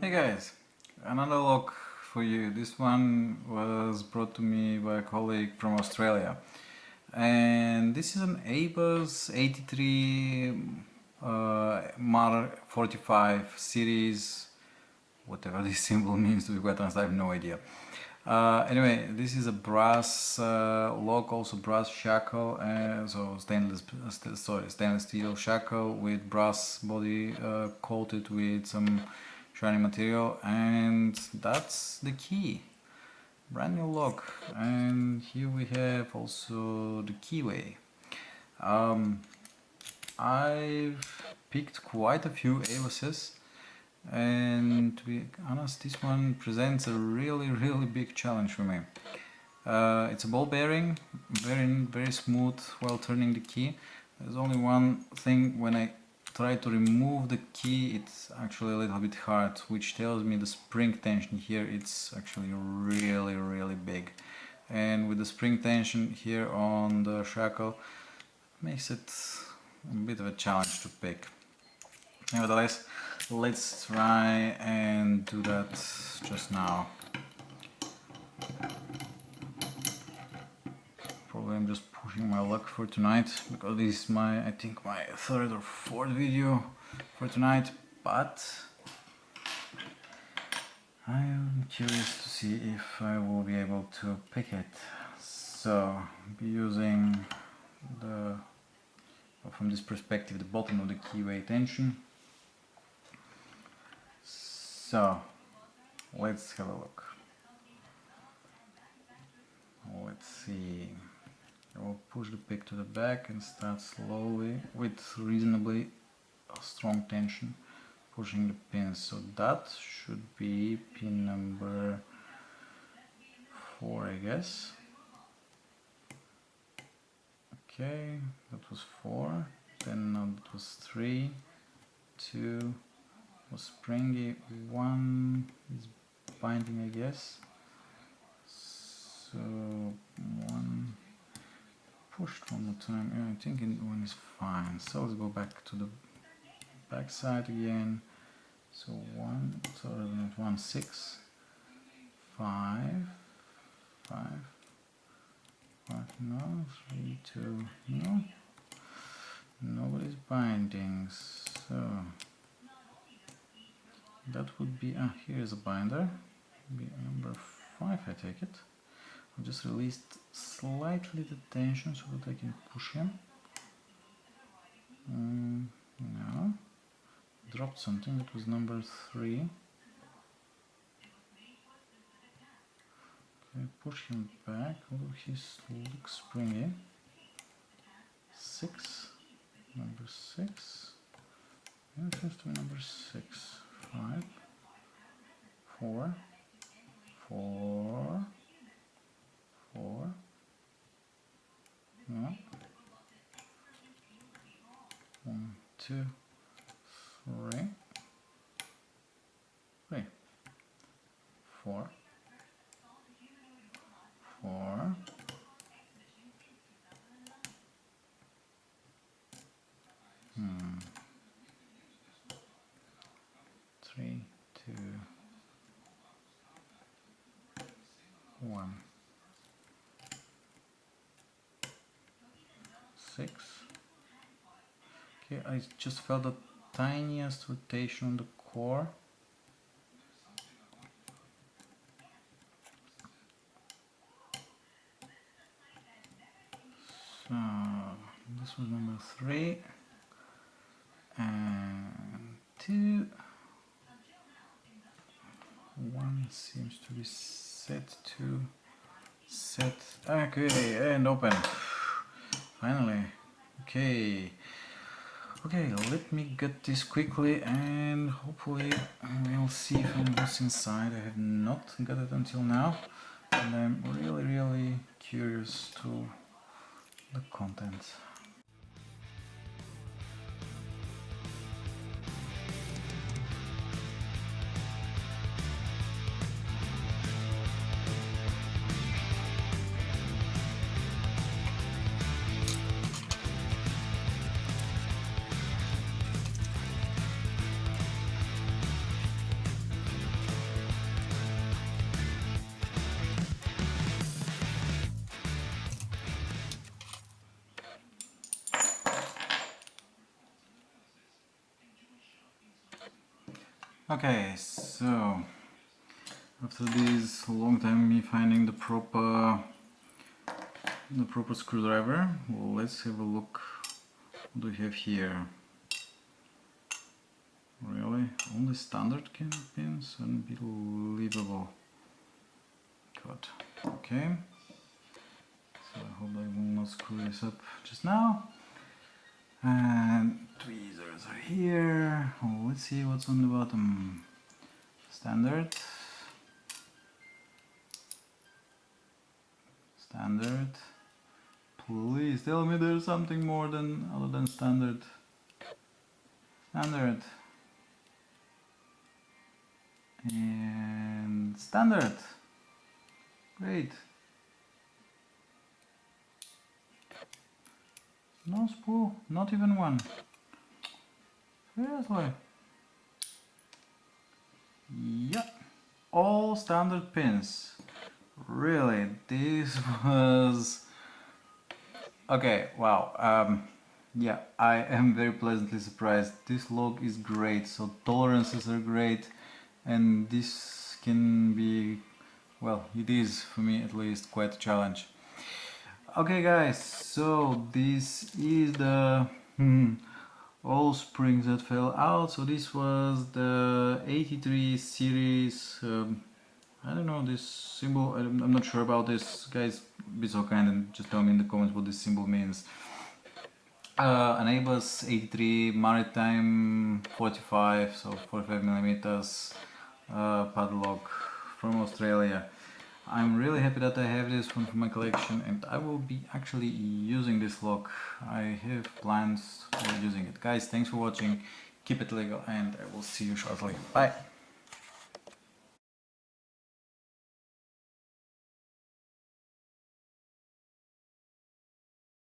Hey guys, another lock for you. This one was brought to me by a colleague from Australia, and this is an ABUS 83 Mar 45 series, whatever this symbol means, to be quite honest, I have no idea. Anyway, this is a brass lock, also brass shackle, so stainless steel shackle with brass body coated with some shiny material, and that's the key. Brand new lock. And here we have also the keyway. I've picked quite a few ABUS's, and to be honest, this one presents a really big challenge for me. It's a ball bearing, very smooth while turning the key. There's only one thing: when I try to remove the key, it's actually a little bit hard, which tells me the spring tension here it's actually really big. And with the spring tension here on the shackle, makes it a bit of a challenge to pick. Nevertheless, let's try and do that just now. Probably I'm just pushing my luck for tonight, because this is I think my third or fourth video for tonight, but I am curious to see if I will be able to pick it. So I'll be using from this perspective, the bottom of the keyway tension. So let's have a look. Let's see. I will push the pick to the back and start slowly with reasonably strong tension, pushing the pins. So that should be pin number 4, I guess. Okay, that was 4. Then now that was 3, 2 was springy, 1 is binding, I guess. So 1 pushed one more time. Yeah, I think 1 is fine. So let's go back to the back side again. So 1, so not 1, 6, 5, 5, 5, no, 3, 2, no, nobody's binding. So that would be, here's a binder, be number 5, I take it. I've just released slightly the tension so that I can push him. No, dropped something. That was number 3. Okay, push him back, although he looks springy. 6, number 6. Yeah, it seems to be number 6. 5, 4, 4. 4, no, 1, 2, 3, 3, 4, 4, 3, 2, 1. 6. Okay, I just felt the tiniest rotation on the core. So this was number 3 and 2. 1 seems to be set, 2 set. Okay, and open. Finally. Okay, let me get this quickly and hopefully we'll see if I know what's inside. I have not got it until now, and I'm really curious to the contents. Okay, so after this long time me finding the proper screwdriver, well, let's have a look. What do we have here? Really? Only standard pins? Unbelievable. God. Okay. So I hope I will not screw this up just now. And tweezers are here. Oh, let's see what's on the bottom. Standard. Standard. Please tell me there's something more than other than standard. Standard. And standard. Great. No spool, not even one. Seriously. Yeah. All standard pins. Really, this was... Okay, wow. Yeah, I am very pleasantly surprised. This lock is great, so tolerances are great, and this can be, well, it is for me at least quite a challenge. Okay guys, so this is the all springs that fell out. So this was the 83 series. I don't know this symbol. I'm not sure about this. Guys, be so kind and just tell me in the comments what this symbol means. An ABUS 83 Maritime 45, so 45 millimeters padlock from Australia. I'm really happy that I have this one for my collection, and I will be actually using this lock. I have plans for using it. Guys, thanks for watching. Keep it legal, and I will see you shortly. Bye!